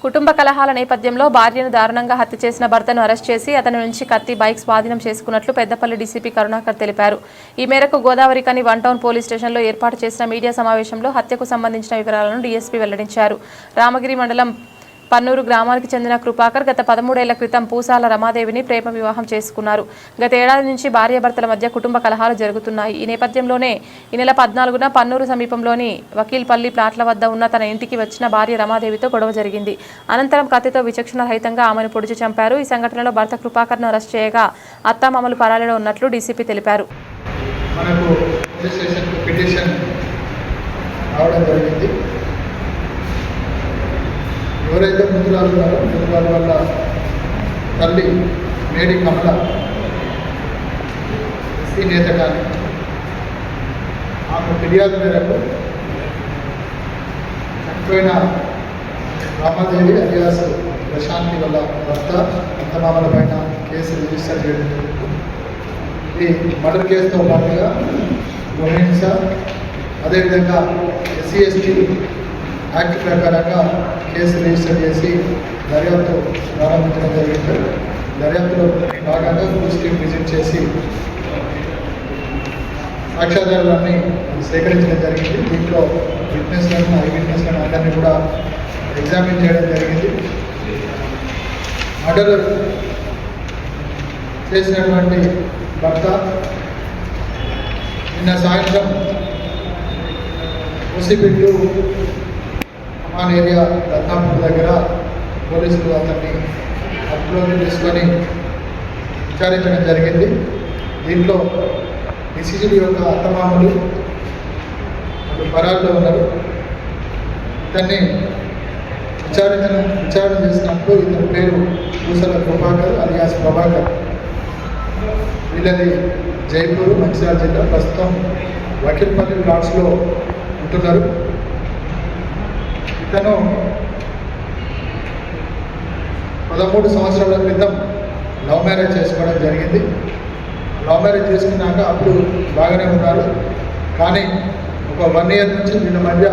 కుటుంబ కలహాల నేపథ్యంలో భార్యను దారుణంగా హత్య చేసిన భర్తను అరెస్ట్ చేసి అతని నుంచి కత్తి, బైక్ స్వాధీనం చేసుకున్నట్లు పెద్దపల్లి డీసీపీ కరుణాకర్ తెలిపారు. ఈ మేరకు గోదావరిఖని 1 టౌన్ పోలీస్ స్టేషన్లో ఏర్పాటు చేసిన మీడియా సమావేశంలో హత్యకు సంబంధించిన వివరాలను డీఎస్పీ వెల్లడించారు. రామగిరి మండలం పన్నూరు గ్రామానికి చెందిన కృపాకర్ గత 13 ఏళ్ల క్రితం పూసాల రమాదేవిని ప్రేమ వివాహం చేసుకున్నారు. గత ఏడాది నుంచి భార్యాభర్తల మధ్య కుటుంబ కలహాలు జరుగుతున్నాయి. ఈ నేపథ్యంలోనే ఈ నెల 14న పన్నూరు సమీపంలోని వకీల్పల్లి ప్లాట్ల వద్ద ఉన్న తన ఇంటికి వచ్చిన భార్య రమాదేవితో గొడవ జరిగింది. అనంతరం కత్తితో విచక్షణ రహితంగా ఆమెను పొడిచి చంపారు. ఈ సంఘటనలో భర్త కృపాకర్ను అరెస్ట్ చేయగా అత్తామామలు పరారీలో ఉన్నట్లు డీసీపీ తెలిపారు. ఎవరైతే మృతురాలు ఉన్నారో మృతురాలు వల్ల తల్లి మేడి కమల ఎస్సీ నేత కానీ ఆమె ఫిర్యాదు మేరకు చనిపోయిన రామాదేవి అలియాస్ ప్రశాంతి వల్ల భర్త అత్తమామల పైన కేసు రిజిస్టర్ చేయడం జరుగుతుంది. ఇది మర్డర్ కేసుతో పాటుగా గృహహింస, అదేవిధంగా SC/ST యాక్ట్ ప్రకారంగా కేసు రిజిస్టర్ చేసి దర్యాప్తు ప్రారంభించడం జరిగింది. దర్యాప్తులో భాగంగా స్ట్రీట్ విజిట్ చేసి సాక్ష్యాధారాలన్నీ సేకరించడం జరిగింది. దీంట్లో విట్నెస్లను, ఐ విట్నెస్లను అందరినీ కూడా ఎగ్జామిన్ చేయడం జరిగింది. మర్డర్ చేసినటువంటి భర్త నిన్న సాయంత్రం ఓసిబిట్టు అమాన్ ఏరియా రత్నాపూర్ దగ్గర పోలీసులు అతన్ని అదుపులోకి తీసుకొని విచారించడం జరిగింది. దీంట్లో డిసిజుడి యొక్క అత్తమామలు పరారులో ఉన్నారు. ఇతన్ని విచారణ చేసినప్పుడు ఇతని పేరు పూసల కృపాకర్ అలియాస్ ప్రభాకర్. వీళ్ళది జైపూర్, మంచిర్యాల జిల్లా. ప్రస్తుతం వకీల్పల్లి ప్లాట్స్లో ఉంటున్నారు. ఇతను 13 సంవత్సరాల క్రితం లవ్ మ్యారేజ్ చేసుకోవడం జరిగింది. లవ్ మ్యారేజ్ చేసుకున్నాక అప్పుడు బాగానే ఉన్నారు. కానీ ఒక 1 ఇయర్ నుంచి వీళ్ళ మధ్య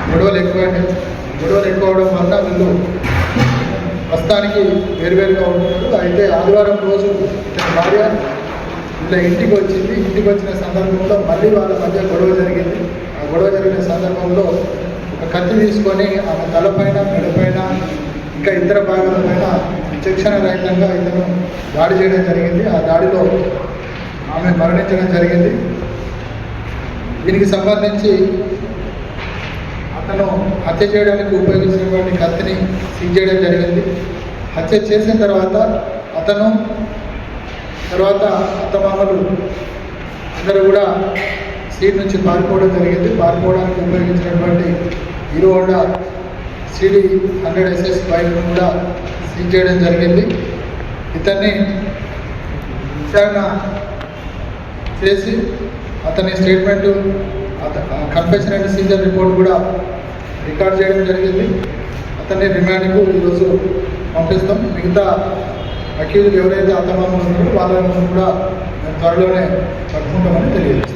గొడవలు ఎక్కువవడం వల్ల వీళ్ళు ప్రస్తుతానికి వేరువేరుగా ఉంటున్నారు. అయితే ఆదివారం రోజు ఇతని భార్య వీళ్ళ ఇంటికి వచ్చింది. ఇంటికి వచ్చిన సందర్భంలో మళ్ళీ వాళ్ళ మధ్య గొడవ జరిగింది. ఆ గొడవ జరిగిన సందర్భంలో ఒక కత్తి తీసుకొని ఆమె తలపైన, మెడపైన, ఇంకా ఇతర భాగాలపైన విచక్షణ రహితంగా ఇతను దాడి చేయడం జరిగింది. ఆ దాడిలో ఆమె మరణించడం జరిగింది. దీనికి సంబంధించి అతను హత్య చేయడానికి ఉపయోగించినటువంటి కత్తిని సీజ్ చేయడం జరిగింది. హత్య చేసిన తర్వాత అత్తమామలు అందరూ కూడా సీట్ నుంచి పారిపోవడం జరిగింది. పారిపోవడానికి ఉపయోగించినటువంటి హీరో హోండా CD 100SS బైక్ను కూడా సీజ్ చేయడం జరిగింది. ఇతన్ని విచారణ చేసి అతని statement, confession and Caesar report కూడా రికార్డ్ చేయడం జరిగింది. అతన్ని రిమాండ్కు ఈరోజు పంపిస్తాం. మిగతా అక్యూజ్లు ఎవరైతే అత్తమామలు ఉన్నారో వాళ్ళని కూడా త్వరలోనే పట్టుకుంటామని తెలియజేస్తాం.